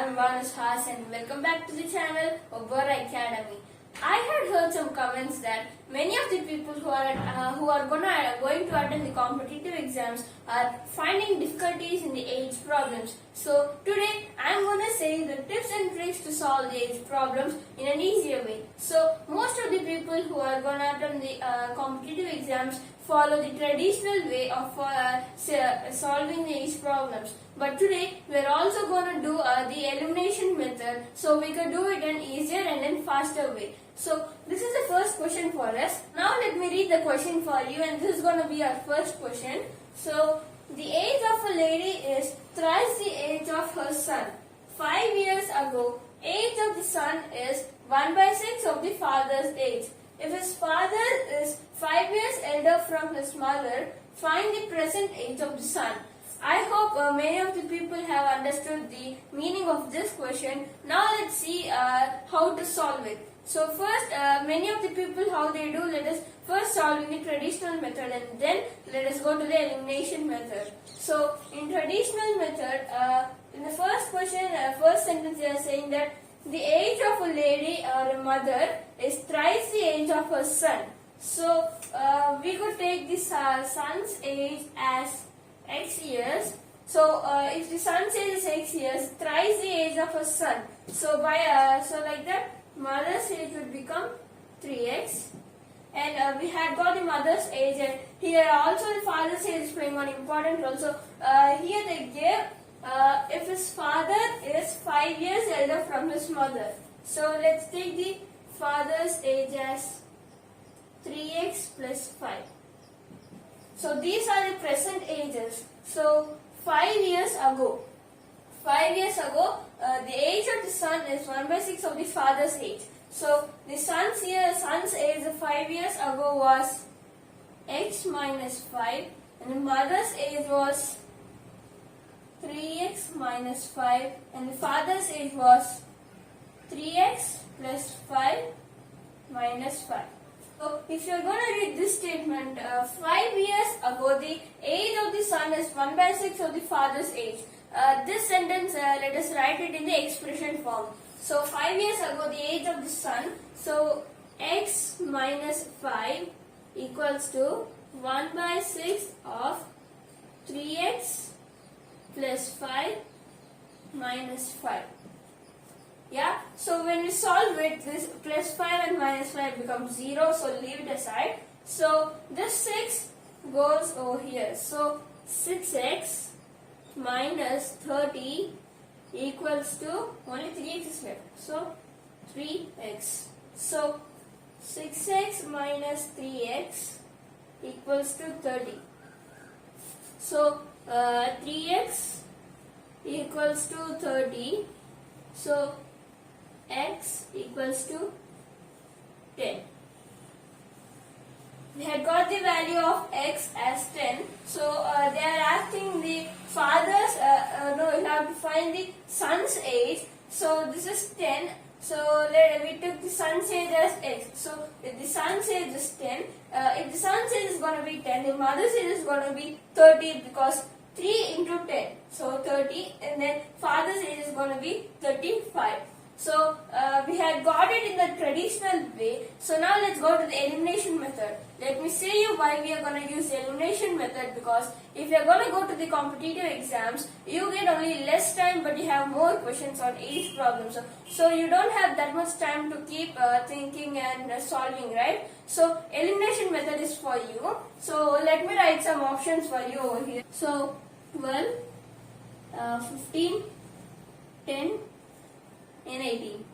I'm Vanus Haas and welcome back to the channel Obora Academy. I had heard some comments that many of the people who are going to attend the competitive exams are finding difficulties in the age problems. So today I'm going to say the tips and tricks to solve the age problems in an easier way. So most of the people who are going to attend the competitive exams follow the traditional way of solving the age problems. But today we are also going to do the elimination method, so we can do it in an easier and in faster way. So this is the first question for us. Now let me read the question for you, and this is going to be our first question. So the age of a lady is thrice the age of her son. 5 years ago, age of the son is 1/6 of the father's age. If his father is 5 years elder from his mother, find the present age of the son. I hope many of the people have understood the meaning of this question. Now let's see how to solve it. So first, many of the people, how they do, let us first solve in the traditional method and then let us go to the elimination method. So in traditional method, in the first question, first sentence they are saying that the age of a lady or a mother is thrice the age of her son. So we could take this son's age as X years. So if the son's age is X years, thrice the age of her son. So like that, mother's age would become 3x, and we had got the mother's age, and here also the father's age is playing an important role. So here they gave if his father is 5 years elder from his mother. So let's take the father's age as 3x plus 5. So these are the present ages. So 5 years ago, the age of the son is 1/6 of the father's age. So the son's age 5 years ago was x minus 5, and the mother's age was 3x minus 5, and the father's age was 3x plus 5 minus 5. So if you are going to read this statement, 5 years ago the age of the son is 1/6 of the father's age. This sentence, let us write it in the expression form. So 5 years ago the age of the son, so x minus 5 equals to 1/6 of 3x plus 5 minus 5. Yeah, so when we solve it, this plus 5 and minus 5 becomes 0, so leave it aside. So this 6 goes over here. So 6x minus 30 equals to, only 3x is left, so 3x. So 6x minus 3x equals to 30. So 3x equals to 30. So x equals to 10. We had got the value of x as 10. So they are asking the father's, you have to find the son's age. So this is 10. So we took the son's age as x. So if the son's age is 10, if the son's age is going to be 10, the mother's age is going to be 30, because 3 into 10. So 30, and then father's age is going to be 35. So we had got it in the traditional way. So now let's go to the elimination method. Let me say you why we are going to use the elimination method, because if you are going to go to the competitive exams, you get only less time, but you have more questions on age problems. So you don't have that much time to keep thinking and solving, right? So elimination method is for you. So let me write some options for you over here. So 12, 15, 10, and 18.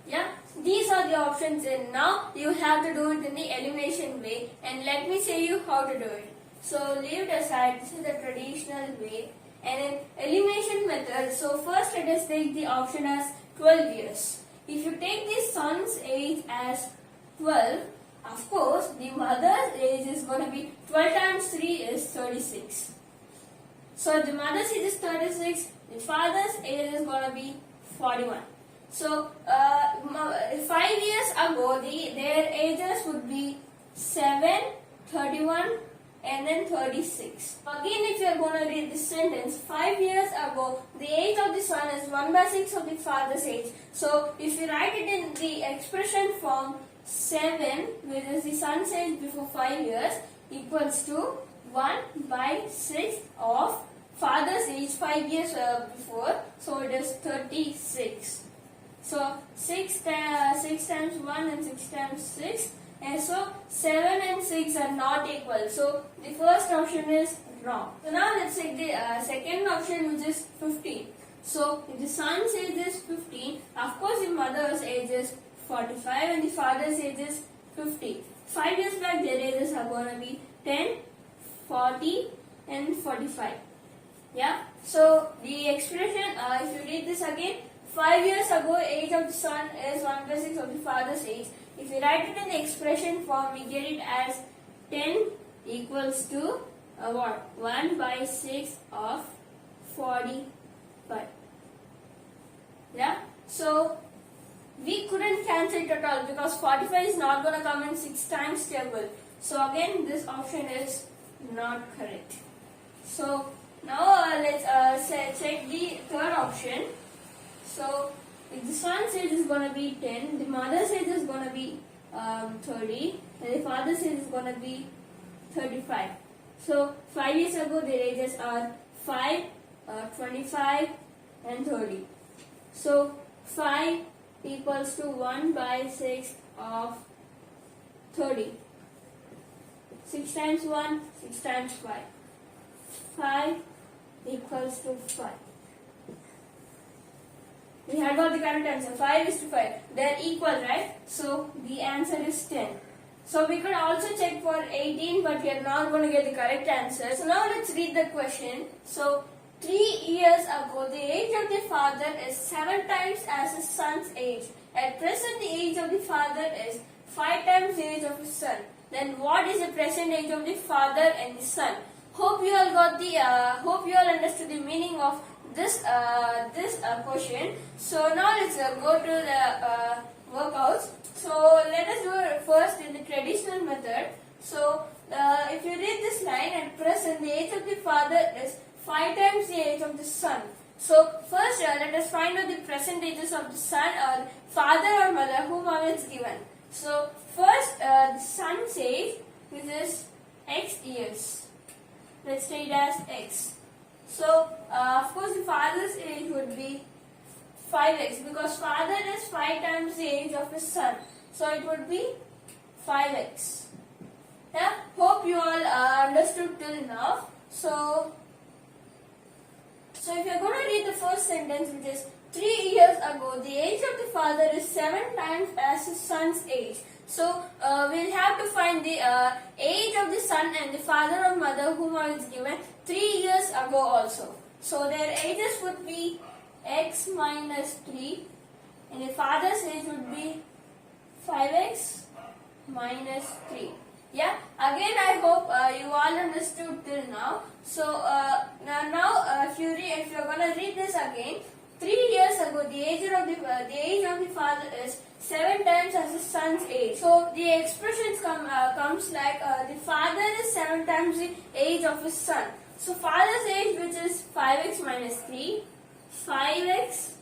Yeah, these are the options, and now you have to do it in the elimination way, and let me say you how to do it. So leave it aside, this is the traditional way, and in elimination method, so first let us take the option as 12 years. If you take the son's age as 12, of course the mother's age is going to be 12 times 3 is 36. So the mother's age is 36, the father's age is going to be 41. So 5 years ago their ages would be 7, 31 and then 36. Again, if you are going to read this sentence, 5 years ago the age of the son is 1 by 6 of the father's age. So if you write it in the expression form, 7, which is the son's age before 5 years, equals to 1 by 6 of father's age 5 years before. So it is 36. So 6 times 1 and 6 times 6. And so 7 and 6 are not equal. So the first option is wrong. So now let's take the second option, which is 15. So if the son's age is 15, of course the mother's age is 45 and the father's age is 50. 5 years back their ages are going to be 10, 40 and 45. Yeah. So the expression, if you read this again, 5 years ago age of the son is 1 by 6 of the father's age. If you write it in the expression form, we get it as 10 equals to what? 1 by 6 of 45. Yeah. So we couldn't cancel it at all because 45 is not going to come in 6 times table. So again, this option is not correct. So now let's check the third option. So if the son's age is going to be 10, the mother's age is going to be 30, and the father's age is going to be 35. So 5 years ago their ages are 5, 25 and 30. So 5 equals to 1 by 6 of 30. 6 times 1, 6 times 5. 5 equals to 5. We had got the correct answer. 5 is to 5. They're equal, right? So the answer is 10. So we could also check for 18, but we are not going to get the correct answer. So now let's read the question. So 3 years ago, the age of the father is 7 times as his son's age. At present, the age of the father is 5 times the age of his son. Then what is the present age of the father and the son? Hope you all got the. Hope you all understood the meaning of this question. So now let's go to the workouts. So let us do it first in the traditional method. So if you read this line, at present the age of the father is 5 times the age of the son. So first let us find out the present ages of the son or father or mother, whomever is given. So first the son's age, which is x years. Let's take it as x. So of course the father's age would be 5x because father is 5 times the age of his son. So it would be 5x. Yeah, hope you all understood till now. So if you're going to read the first sentence, which is 3 years ago, the age of the father is 7 times as his son's age. So we'll have to find the age of the son and the father or mother whom is given 3 years ago also. So their ages would be x minus 3 and the father's age would be 5x minus 3. Yeah, again I hope you all understood till now. So now if you're gonna read this again, 3 years ago the age of the father is 7 times as his son's age. So the expressions comes like the father is 7 times the age of his son. So father's age, which is 5x minus 3, 5x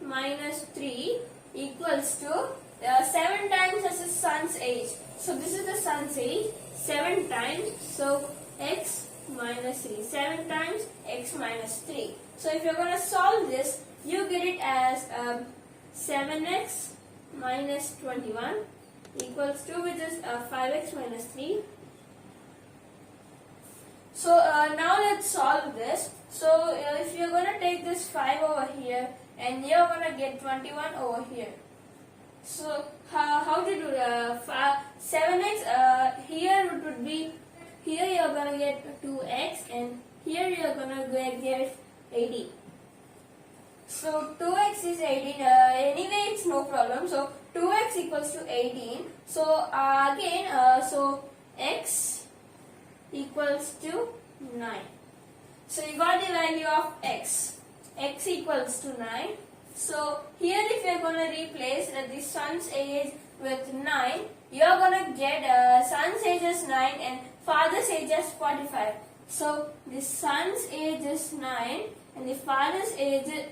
minus 3 equals to 7 times as his son's age. So this is the son's age, 7 times, so x minus 3, 7 times x minus 3. So if you're going to solve this, you get it as 7x minus 21 equals to, which is 5x minus 3. So now let's solve this. So if you're going to take this 5 over here and you're going to get 21 over here. So how to do 7x here it would be, here you're going to get 2x and here you're going to get 18. So 2x is 18, anyway it's no problem. So 2x equals to 18. So again, so x equals to 9. So you got the value of x. X equals to 9. So here if you are going to replace the son's age with 9, you are going to get son's age is 9 and father's age is 45. So the son's age is 9 and the father's age is,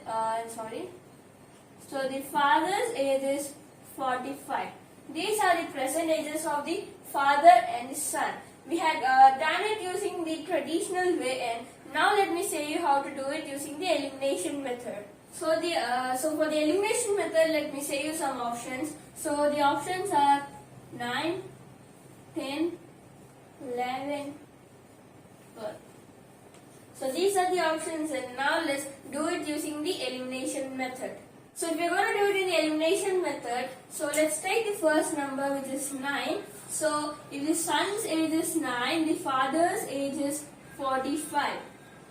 so the father's age is 45. These are the present ages of the father and the son. We had done it using the traditional way, and now let me show you how to do it using the elimination method. So for the elimination method, let me show you some options. So the options are 9, 10, 11, 12. So these are the options, and now let's do it using the elimination method. So if we're going to do it in the elimination method, so let's take the first number, which is 9. So if the son's age is 9, the father's age is 45.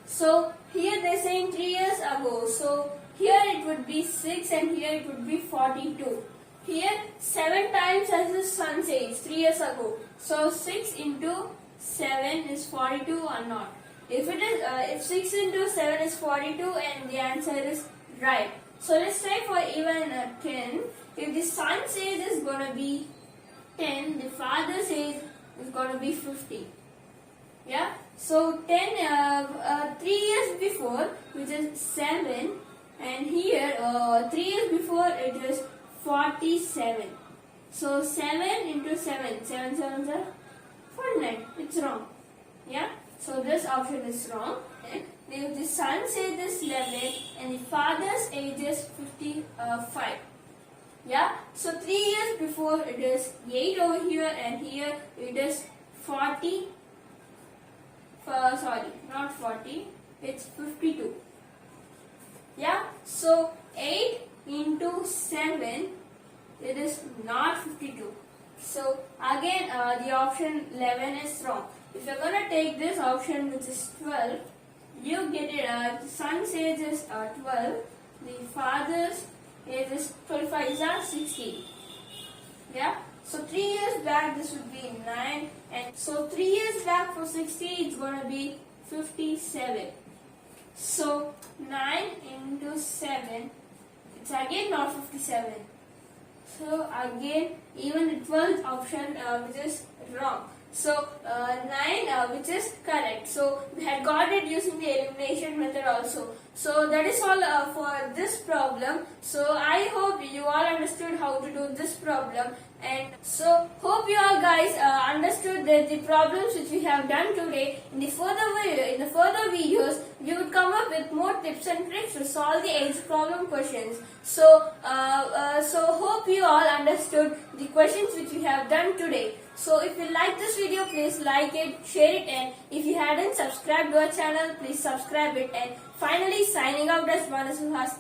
So here they're saying 3 years ago. So here it would be 6 and here it would be 42. Here 7 times as the son's age 3 years ago. So 6 into 7 is 42 or not. If 6 into 7 is 42, and the answer is right. So let's try for even 10. If the son's age is going to be 10, the father's age is going to be 50. Yeah. So 10, 3 years before, which is 7, and here 3 years before it is 47. So 7 into 7, 7 7s are 49. It's wrong. Yeah. So this option is wrong. If the son's age is 11 and the father's age is 55. Yeah. So 3 years before it is 8 over here, and here it is 40. Sorry, not 40. It's 52. Yeah. So 8 into 7, it is not 52. So again the option 11 is wrong. If you're going to take this option, which is 12, you get it. The son's age is 12. The father's age is 25. Is that 60? Yeah. So 3 years back this would be 9, and so 3 years back for 60 it's going to be 57. So 9 into 7, it's again not 57. So again even the 12th option which is wrong. So 9 which is correct. So we had got it using the elimination method also. So that is all for this problem. So I hope you all understood how to do this problem, and so hope you all guys understood that the problems which we have done today. In the further videos we would come up with more tips and tricks to solve the age problem questions. So hope you all understood the questions which we have done today. So if you like this video, please like it, share it, and if you hadn't subscribed to our channel, please subscribe it. And finally, signing out as Manasu Has.